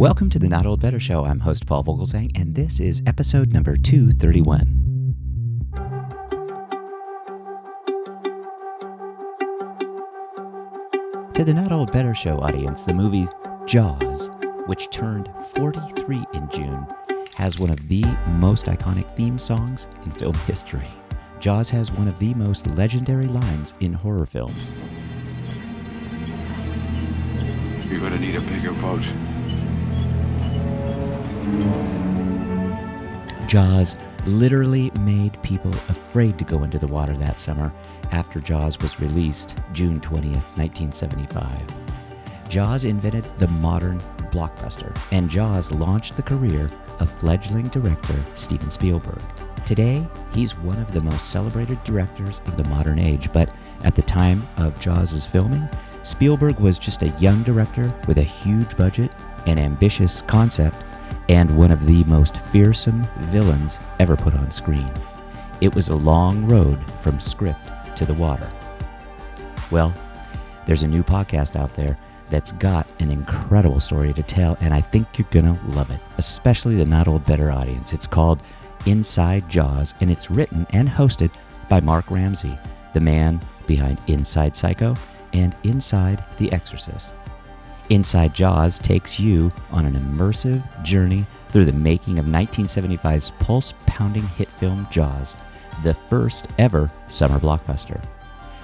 Welcome to the Not Old Better Show. I'm host Paul Vogelsang, and this is episode number 231. To the Not Old Better Show audience, the movie Jaws, which turned 43 in June, has one of the most iconic theme songs in film history. Jaws has one of the most legendary lines in horror films. You're gonna need a bigger boat. Jaws literally made people afraid to go into the water that summer after Jaws was released June 20th, 1975. Jaws invented the modern blockbuster, and Jaws launched the career of fledgling director Steven Spielberg. Today, he's one of the most celebrated directors of the modern age, but at the time of Jaws' filming, Spielberg was just a young director with a huge budget, an ambitious concept, and one of the most fearsome villains ever put on screen. It was a long road from script to the water. Well, there's a new podcast out there that's got an incredible story to tell, and I think you're gonna love it, especially the Not Old Better audience. It's called Inside Jaws, and it's written and hosted by Mark Ramsey, the man behind Inside Psycho and Inside the Exorcist. Inside Jaws takes you on an immersive journey through the making of 1975's pulse-pounding hit film Jaws, the first ever summer blockbuster.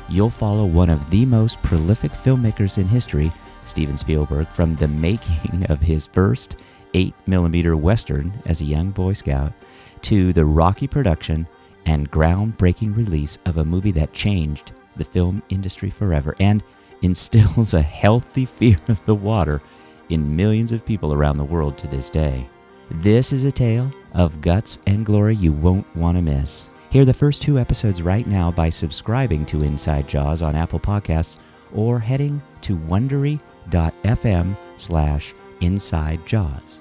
You'll follow one of the most prolific filmmakers in history, Steven Spielberg, from the making of his first 8mm Western as a young Boy Scout to the rocky production and groundbreaking release of a movie that changed the film industry forever and instills a healthy fear of the water in millions of people around the world to this day. This is a tale of guts and glory you won't want to miss. Hear the first 2 episodes right now by subscribing to Inside Jaws on Apple Podcasts or heading to wondery.fm/InsideJaws.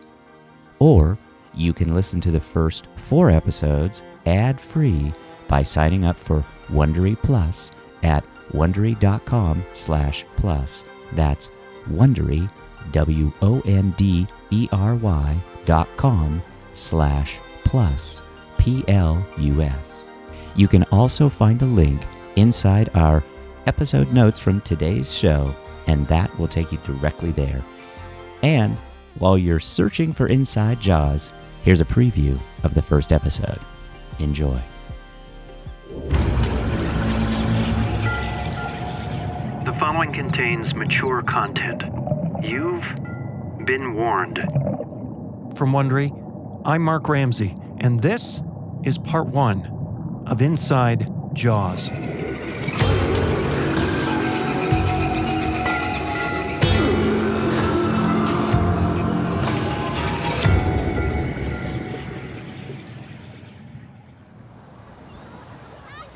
Or you can listen to the first 4 episodes ad-free by signing up for Wondery Plus at Wondery.com/plus. That's Wondery, WONDERY.com/plus, PLUS. You can also find a link inside our episode notes from today's show, and that will take you directly there. And while you're searching for Inside Jaws, here's a preview of the first episode. Enjoy. The following contains mature content. You've been warned. From Wondery, I'm Mark Ramsey, and this is part 1 of Inside Jaws.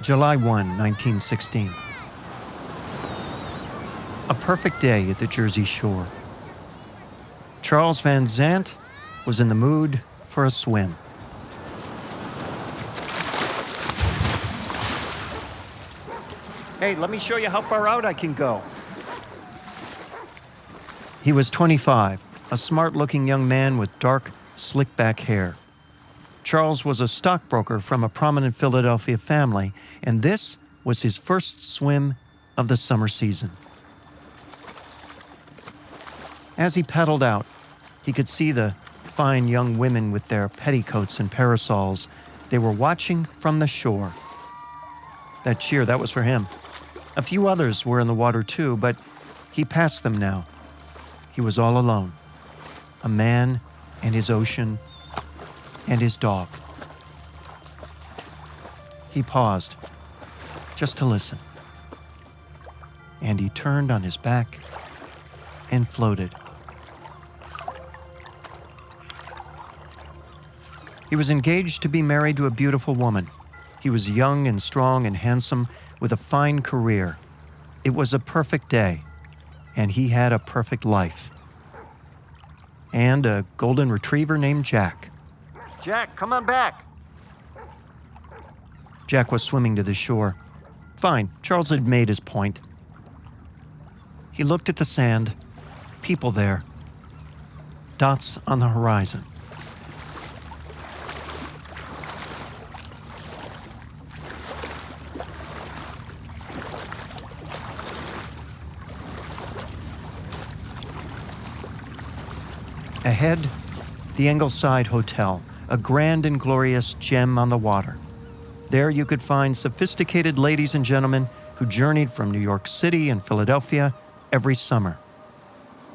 July 1, 1916. A perfect day at the Jersey Shore. Charles Van Zandt was in the mood for a swim. Hey, let me show you how far out I can go. He was 25, a smart-looking young man with dark, slick-back hair. Charles was a stockbroker from a prominent Philadelphia family, and this was his first swim of the summer season. As he paddled out, he could see the fine young women with their petticoats and parasols. They were watching from the shore. That cheer, that was for him. A few others were in the water too, but he passed them now. He was all alone. A man and his ocean and his dog. He paused, just to listen. And he turned on his back and floated. He was engaged to be married to a beautiful woman. He was young and strong and handsome with a fine career. It was a perfect day, and he had a perfect life. And a golden retriever named Jack. Jack, come on back. Jack was swimming to the shore. Fine, Charles had made his point. He looked at the sand, people there. dots on the horizon. Ahead, the Ingleside Hotel, a grand and glorious gem on the water. There you could find sophisticated ladies and gentlemen who journeyed from New York City and Philadelphia every summer.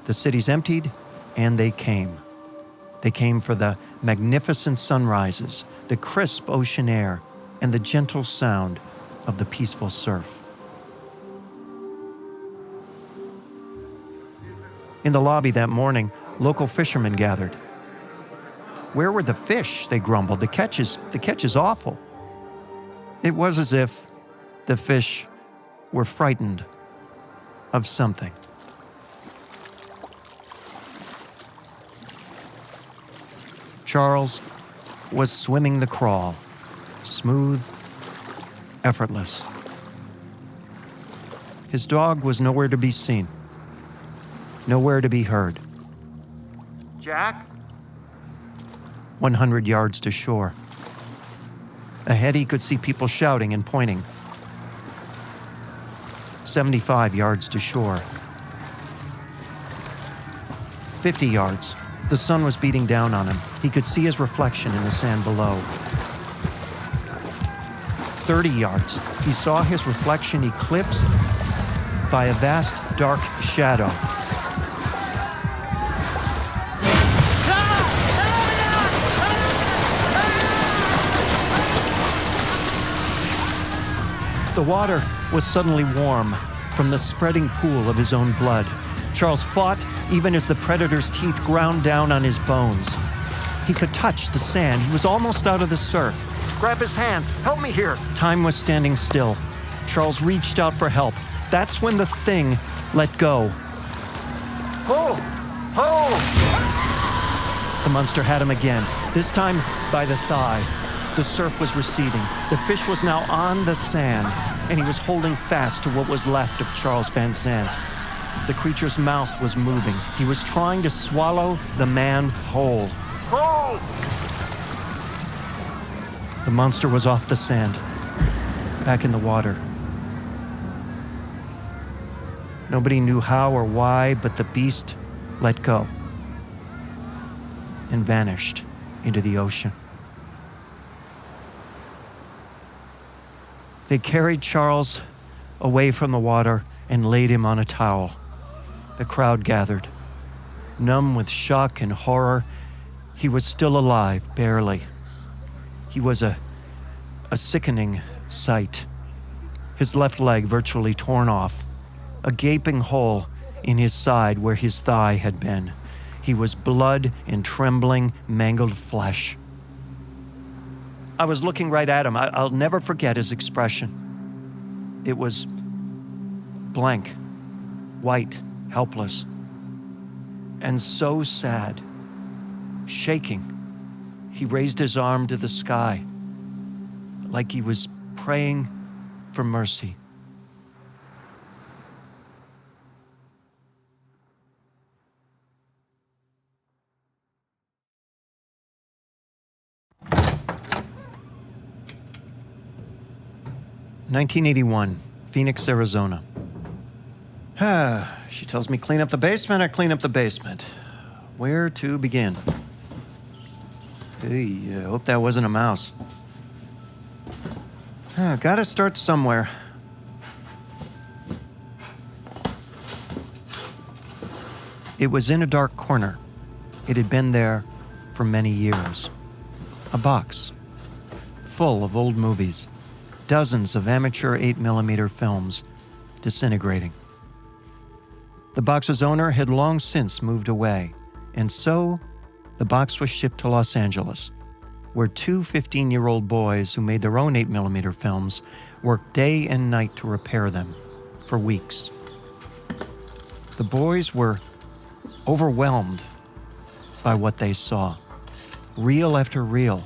The cities emptied, and they came. They came for the magnificent sunrises, the crisp ocean air, and the gentle sound of the peaceful surf. In the lobby that morning, local fishermen gathered. Where were the fish? They grumbled. The catch is awful. It was as if the fish were frightened of something. Charles was swimming the crawl, smooth, effortless. His dog was nowhere to be seen, nowhere to be heard. Jack? 100 yards to shore. Ahead, he could see people shouting and pointing. 75 yards to shore. 50 yards. The sun was beating down on him. He could see his reflection in the sand below. 30 yards. He saw his reflection eclipsed by a vast dark shadow. The water was suddenly warm from the spreading pool of his own blood. Charles fought even as the predator's teeth ground down on his bones. He could touch the sand. He was almost out of the surf. Grab his hands. Help me here. Time was standing still. Charles reached out for help. That's when the thing let go. Oh! Oh! The monster had him again, this time by the thigh. The surf was receding. The fish was now on the sand, and he was holding fast to what was left of Charles Van Sant. The creature's mouth was moving. He was trying to swallow the man whole. Whole! The monster was off the sand, back in the water. Nobody knew how or why, but the beast let go and vanished into the ocean. They carried Charles away from the water and laid him on a towel. The crowd gathered. Numb with shock and horror, he was still alive, barely. He was a sickening sight. His left leg virtually torn off, a gaping hole in his side where his thigh had been. He was blood and trembling, mangled flesh. I was looking right at him. I'll never forget his expression. It was blank, white, helpless, and so sad, shaking. He raised his arm to the sky like he was praying for mercy. "1981, Phoenix, Arizona. She tells me clean up the basement, I clean up the basement. Where to begin? Hey, I hope that wasn't a mouse. Gotta start somewhere. It was in a dark corner. It had been there for many years. A box full of old movies. Dozens of amateur 8mm films disintegrating. The box's owner had long since moved away, and so the box was shipped to Los Angeles, where two 15-year-old boys who made their own 8mm films worked day and night to repair them for weeks. The boys were overwhelmed by what they saw. Reel after reel,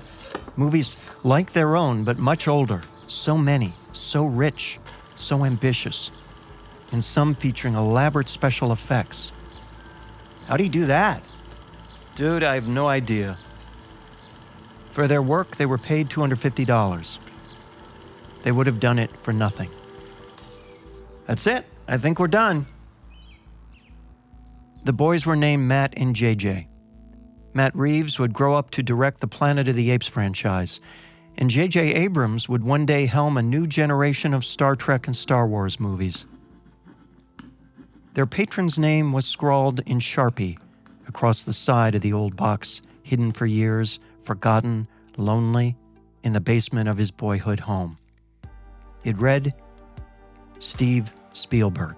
movies like their own but much older. So many, so rich, so ambitious, and some featuring elaborate special effects. How do you do that? Dude, I have no idea. For their work, they were paid $250. They would have done it for nothing. That's it. I think we're done. The boys were named Matt and JJ. Matt Reeves would grow up to direct the Planet of the Apes franchise, and J.J. Abrams would one day helm a new generation of Star Trek and Star Wars movies. Their patron's name was scrawled in Sharpie across the side of the old box, hidden for years, forgotten, lonely, in the basement of his boyhood home. It read, Steve Spielberg.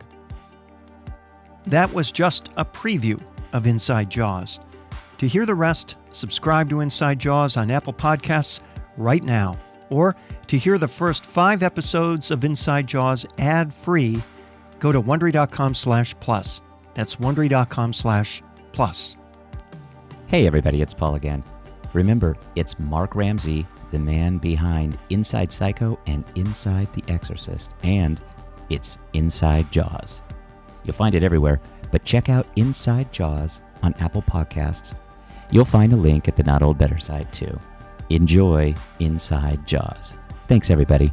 That was just a preview of Inside Jaws. To hear the rest, subscribe to Inside Jaws on Apple Podcasts right now. Or to hear the first 5 episodes of Inside Jaws ad-free, go to Wondery.com/plus. That's Wondery.com/plus. Hey everybody, it's Paul again. Remember, it's Mark Ramsey, the man behind Inside Psycho and Inside the Exorcist. And it's Inside Jaws. You'll find it everywhere, but check out Inside Jaws on Apple Podcasts. You'll find a link at the Not Old Better site too. Enjoy Inside Jaws. Thanks everybody.